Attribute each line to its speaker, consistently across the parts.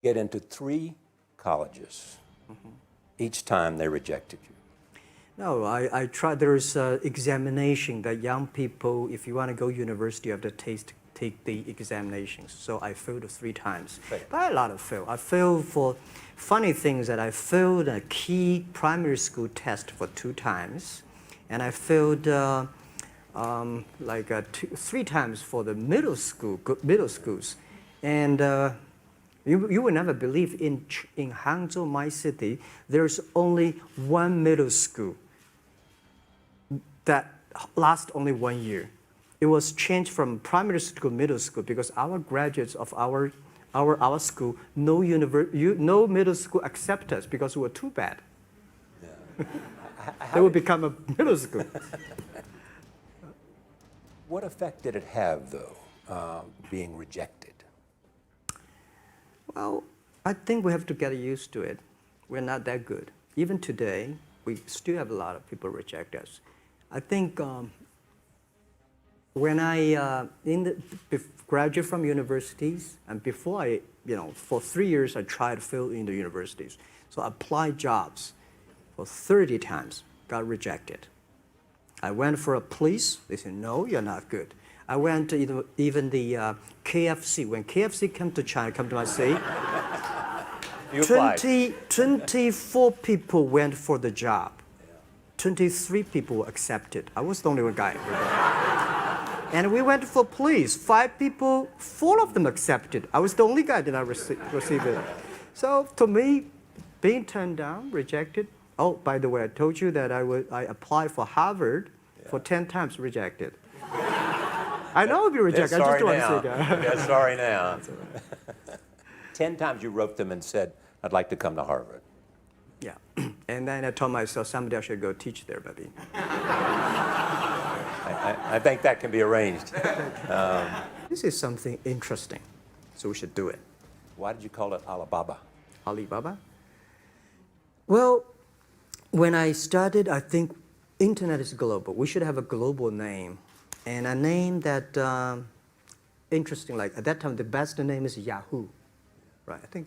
Speaker 1: Get into 3 colleges. Each time they rejected you.
Speaker 2: No, I tried. There's an examination that young people, if you want to go university, you have to take the examinations. So I failed 3 times.
Speaker 1: Right.
Speaker 2: But a lot of fail. I failed for funny things that I failed a key primary school test for 2 times. And I failed 3 times for the middle schools. And you will never believe in Hangzhou, my city, there's only 1 middle school that lasts only 1 year. It was changed from primary school to middle school because our graduates of our school, no middle school accept us because we were too bad. Yeah. They would become a middle school.
Speaker 1: What effect did it have, though, being rejected?
Speaker 2: Well, I think we have to get used to it. We're not that good. Even today, we still have a lot of people reject us. I think when I graduate from universities, and before I, for 3 years, I tried to fill in the universities. So I applied jobs for 30 times, got rejected. I went for a police, they said, no, you're not good. I went to even the KFC. When KFC came to China, come to my city, 24 people went for the job. 23 people were accepted. I was the only one guy. And we went for police. 5 people, 4 of them accepted. I was the only guy that I received it. So to me, being turned down, rejected. Oh, by the way, I told you that I applied for Harvard for 10 times, rejected. I know I'll be rejected. I just don't want to say that.
Speaker 1: Yeah, sorry now. 10 times you wrote them and said, I'd like to come to Harvard.
Speaker 2: Yeah. And then I told myself, someday I should go teach there, baby.
Speaker 1: I think that can be arranged.
Speaker 2: This is something interesting, so we should do it.
Speaker 1: Why did you call it Alibaba?
Speaker 2: Alibaba? Well, when I started, I think internet is global. We should have a global name. And a name that, interesting, like at that time, the best name is Yahoo, right?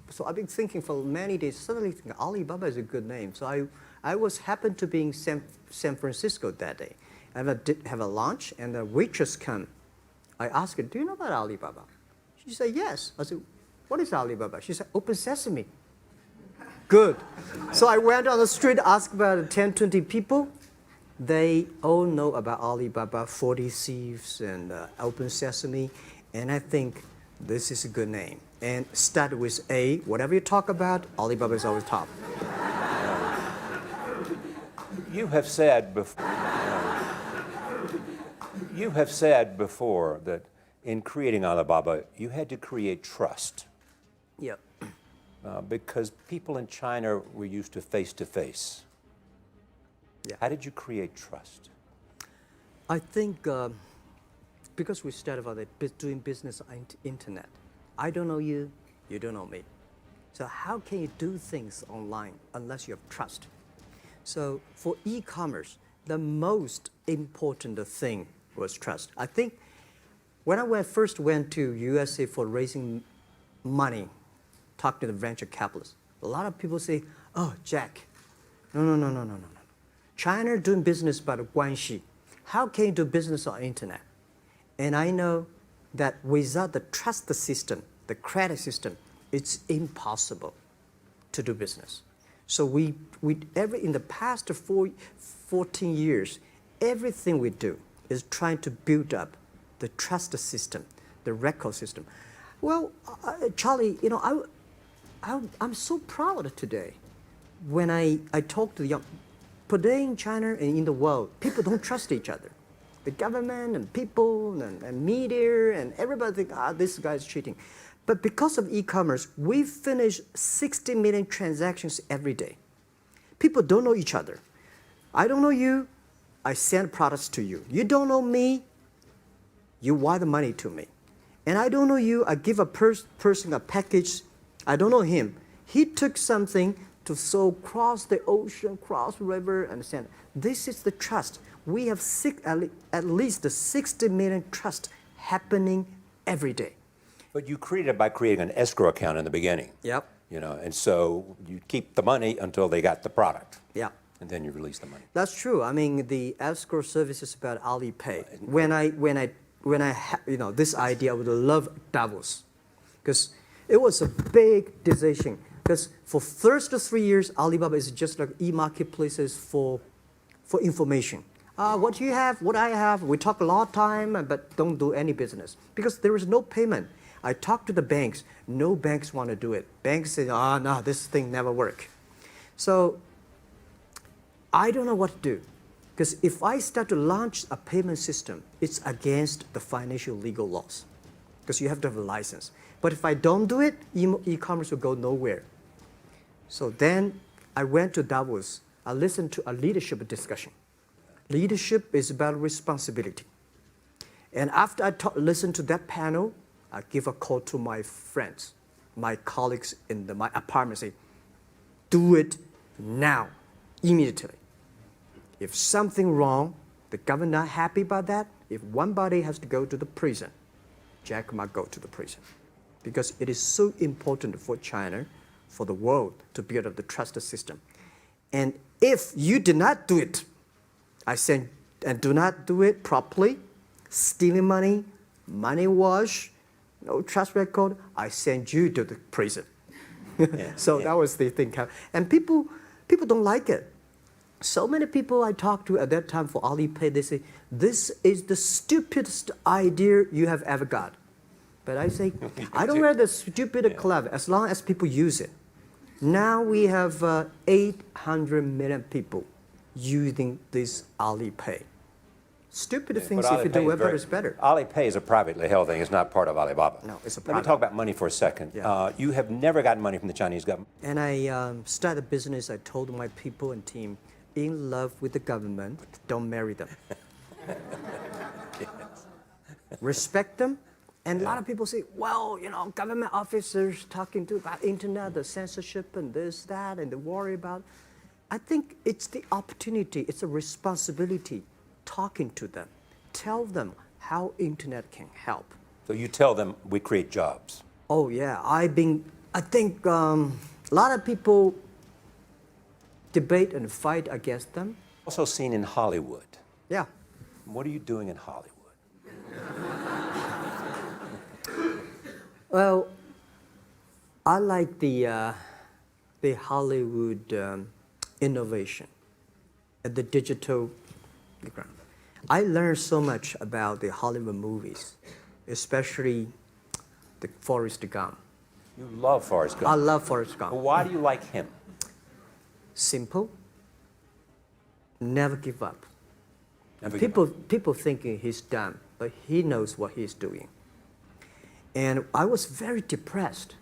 Speaker 2: So I've been thinking for many days, suddenly thinking Alibaba is a good name. So I happened to be in San Francisco that day. I have a lunch, and the waitress come. I asked her, do you know about Alibaba? She said, yes. I said, what is Alibaba? She said, Open Sesame. Good. So I went on the street, asked about 10, 20 people. They all know about Alibaba, 40 Thieves, and Open Sesame, and I think this is a good name. And start with A. Whatever you talk about, Alibaba is always top.
Speaker 1: You have said before that in creating Alibaba, you had to create trust.
Speaker 2: Yep.
Speaker 1: Because people in China were used to face-to-face.
Speaker 2: Yeah.
Speaker 1: How did you create trust?
Speaker 2: I think because we started about doing business on the internet. I don't know you, you don't know me. So how can you do things online unless you have trust? So for e-commerce, the most important thing was trust. I think when I first went to USA for raising money, talk to the venture capitalists, a lot of people say, oh, Jack, no. China doing business by the guanxi. How can you do business on internet? And I know that without the trust system, the credit system, it's impossible to do business. So in the past 14 years, everything we do is trying to build up the trust system, the record system. Well, Charlie, I'm so proud today when I talk to the young. Today in China and in the world, people don't trust each other. The government and people and media and everybody think, this guy's cheating. But because of e-commerce, we finish 60 million transactions every day. People don't know each other. I don't know you, I send products to you. You don't know me, you wire the money to me. And I don't know you, I give a person a package, I don't know him. He took something to cross the ocean, cross the river, and send. This is the trust. We have at least 60 million trust happening every day.
Speaker 1: But you created it by creating an escrow account in the beginning.
Speaker 2: Yep.
Speaker 1: You know, and so you keep the money until they got the product.
Speaker 2: Yeah.
Speaker 1: And then you release the money.
Speaker 2: That's true. I mean, the escrow service is about Alipay. This idea, I would love Davos, because it was a big decision. Because for first 3 years, Alibaba is just like e-marketplaces for information. What you have, what I have, we talk a lot of time, but don't do any business. Because there is no payment. I talked to the banks. No banks want to do it. Banks say, no, this thing never work. So I don't know what to do. Because if I start to launch a payment system, it's against the financial legal laws. Because you have to have a license. But if I don't do it, e-commerce will go nowhere. So then I went to Davos. I listened to a leadership discussion. Leadership is about responsibility. And after I listened to that panel, I give a call to my friends, my colleagues in my apartment, say, do it now, immediately. If something wrong, the government not happy about that, if one body has to go to the prison, Jack might go to the prison. Because it is so important for China, for the world, to build up the trust system. And if you did not do it, I said, and do not do it properly, stealing money, money wash, no trust record, I send you to the prison. That was the thing. And people don't like it. So many people I talked to at that time for Alipay, they say, this is the stupidest idea you have ever got. But I say, I don't wear the stupid clever as long as people use it. Now we have 800 million people using this Alipay. Stupid things, if you do it better, is better.
Speaker 1: Alipay is a privately held thing. It's not part of Alibaba.
Speaker 2: No, it's a
Speaker 1: Let
Speaker 2: private.
Speaker 1: me talk about money for a second.
Speaker 2: Yeah.
Speaker 1: You have never gotten money from the Chinese government.
Speaker 2: And I started a business. I told my people and team, in love with the government, don't marry them. Respect them. And a lot of people say, well, government officers talking about internet, the censorship and this, that, and they worry about. I think it's the opportunity, it's a responsibility talking to them. Tell them how internet can help.
Speaker 1: So you tell them we create jobs.
Speaker 2: Oh yeah, I think a lot of people debate and fight against them.
Speaker 1: Also seen in Hollywood.
Speaker 2: Yeah.
Speaker 1: What are you doing in Hollywood?
Speaker 2: Well, I like the Hollywood innovation at the digital background. I learned so much about the Hollywood movies, especially the Forrest Gump.
Speaker 1: You love Forrest Gump.
Speaker 2: I love Forrest Gump.
Speaker 1: Well, why do you like him?
Speaker 2: Simple. Never give up.
Speaker 1: Never give up.
Speaker 2: People thinking he's dumb, but he knows what he's doing. And I was very depressed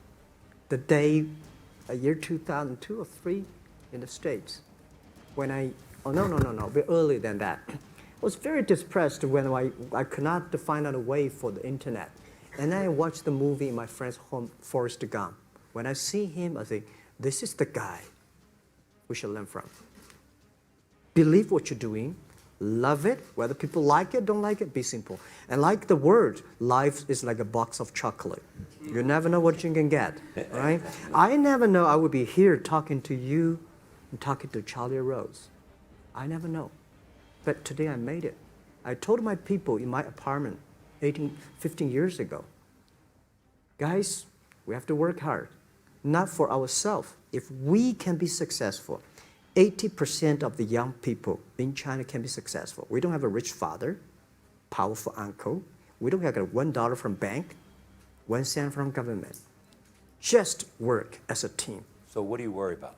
Speaker 2: the day, year 2002 or 3 in the States, when a bit earlier than that. I was very depressed when I could not find out a way for the internet. And then I watched the movie in my friend's home, Forrest Gump. When I see him, I think, this is the guy we should learn from. Believe what you're doing, love it, whether people like it, don't like it, be simple. And like the word, life is like a box of chocolate. You never know what you can get, right? I never know I would be here talking to you and talking to Charlie Rose. I never know. But today I made it. I told my people in my apartment 15 years ago, guys, we have to work hard, not for ourselves. If we can be successful, 80% of the young people in China can be successful. We don't have a rich father, powerful uncle. We don't have $1 from bank, 1 cent from government. Just work as a team.
Speaker 1: So what do you worry about?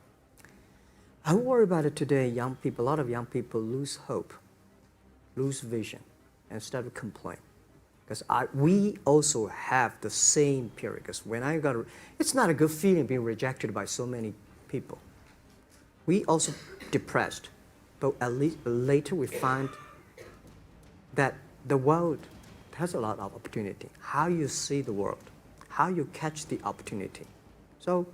Speaker 2: I worry about it today. Young people, a lot of young people lose hope, lose vision, and start to complain. Because we also have the same period. Because when it's not a good feeling being rejected by so many people. We also depressed, but at least later we find that the world has a lot of opportunity. How you see the world, how you catch the opportunity. So,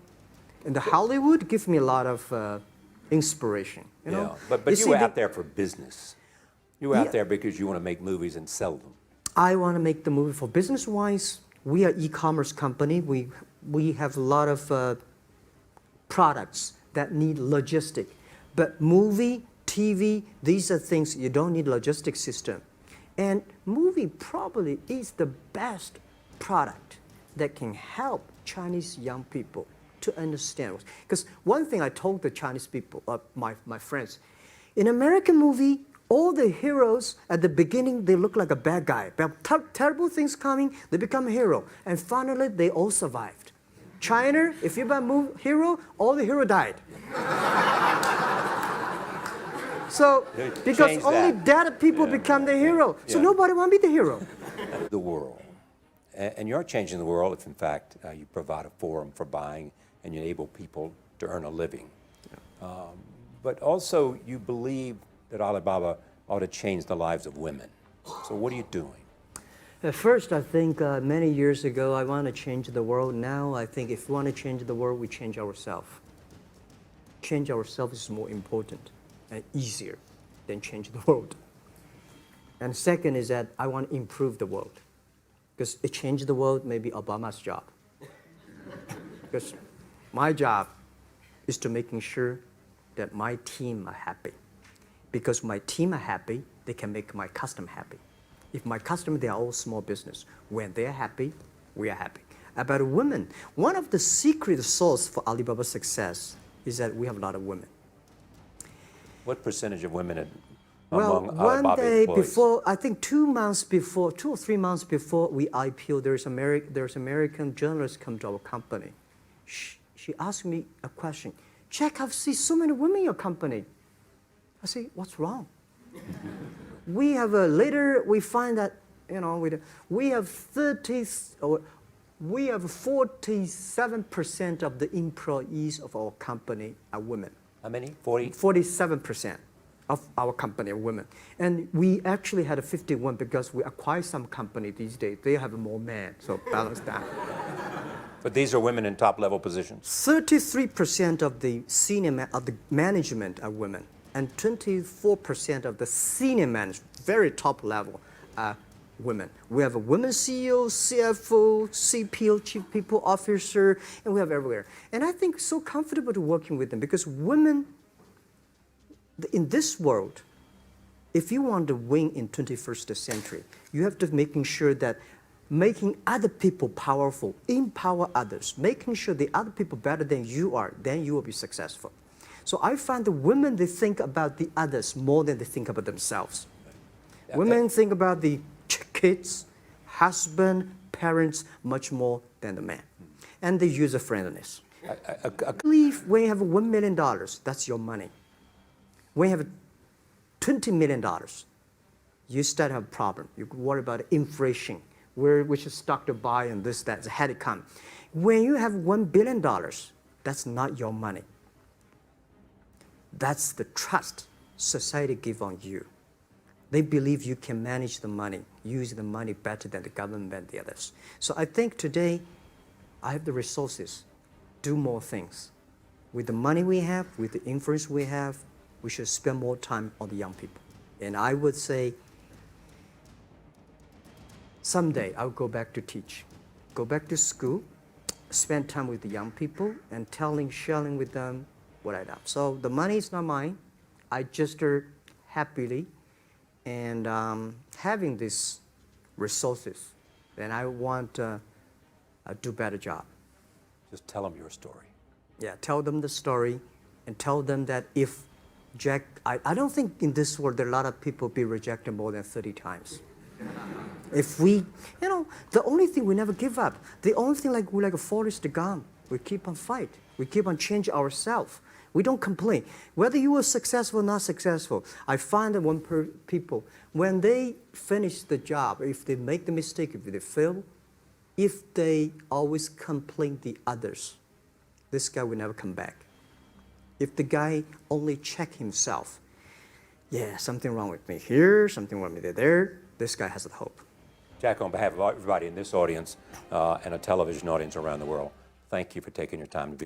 Speaker 2: in the Hollywood gives me a lot of inspiration. You know?
Speaker 1: But you were out there for business. You were out there because you want to make movies and sell them.
Speaker 2: I want to make the movie for business-wise. We are e-commerce company. We have a lot of products that need logistic. But movie, TV, these are things you don't need logistic system. And movie probably is the best product that can help Chinese young people to understand. Because one thing I told the Chinese people, my friends, in American movie, all the heroes at the beginning, they look like a bad guy. But terrible things coming, they become a hero. And finally, they all survived. China, if you buy a hero, all the hero died. So, because only dead people become the hero. So nobody want to be the hero.
Speaker 1: The world. And you're changing the world if, in fact, you provide a forum for buying and you enable people to earn a living. But also, you believe that Alibaba ought to change the lives of women. So what are you doing?
Speaker 2: At first, I think many years ago, I want to change the world. Now, I think if we want to change the world, we change ourselves. Change ourselves is more important and easier than change the world. And second is that I want to improve the world. Because it changed the world may be Obama's job. Because my job is to making sure that my team are happy. Because my team are happy, they can make my customer happy. If my customer, they are all small business. When they're happy, we are happy. About women, one of the secret source for Alibaba's success is that we have a lot of women.
Speaker 1: What percentage of women
Speaker 2: Well,
Speaker 1: among
Speaker 2: one
Speaker 1: Alibaba
Speaker 2: day
Speaker 1: employees?
Speaker 2: before, I think 2 or 3 months before we IPO, there's American journalist come to our company. She asked me a question. Jack, I've seen so many women in your company. I say, what's wrong? We have later we find that we have 47% of the employees of our company are women.
Speaker 1: How many? 40?
Speaker 2: 47% of our company are women. And we actually had a 51 because we acquired some company these days. They have more men, so balance that.
Speaker 1: But these are women in top-level positions?
Speaker 2: 33% of the of the management are women, and 24% of the senior management, very top level, are women. We have a women CEO, CFO, CPO, Chief People Officer, and we have everywhere. And I think so comfortable to working with them because women, in this world, if you want to win in 21st century, you have to making sure that making other people powerful, empower others, making sure the other people better than you are, then you will be successful. So I find the women, they think about the others more than they think about themselves. Women think about the kids, husband, parents, much more than the man. And the user friendliness. I believe when you have $1 million, that's your money. When you have $20 million, you start to have a problem. You worry about inflation, which stock to buy and this, that, had it come. When you have $1 billion, that's not your money. That's the trust society gives on you. They believe you can manage the money, use the money better than the government and the others. So I think today, I have the resources, do more things. With the money we have, with the influence we have, we should spend more time on the young people. And I would say, someday I'll go back to teach. Go back to school, spend time with the young people, and sharing with them what I do. So the money is not mine. I just happily and having these resources, then I want to do a better job.
Speaker 1: Just tell them your story.
Speaker 2: Yeah, tell them the story and tell them that if Jack, I don't think in this world there are a lot of people be rejected more than 30 times. If we, the only thing we never give up, the only thing we're like a Forrest Gump, we keep on fight. We keep on changing ourselves. We don't complain. Whether you were successful or not successful, I find that people, when they finish the job, if they make the mistake, if they fail, if they always complain the others, this guy will never come back. If the guy only check himself, yeah, something wrong with me here, something wrong with me there, this guy has a hope.
Speaker 1: Jack, on behalf of everybody in this audience and a television audience around the world, thank you for taking your time to be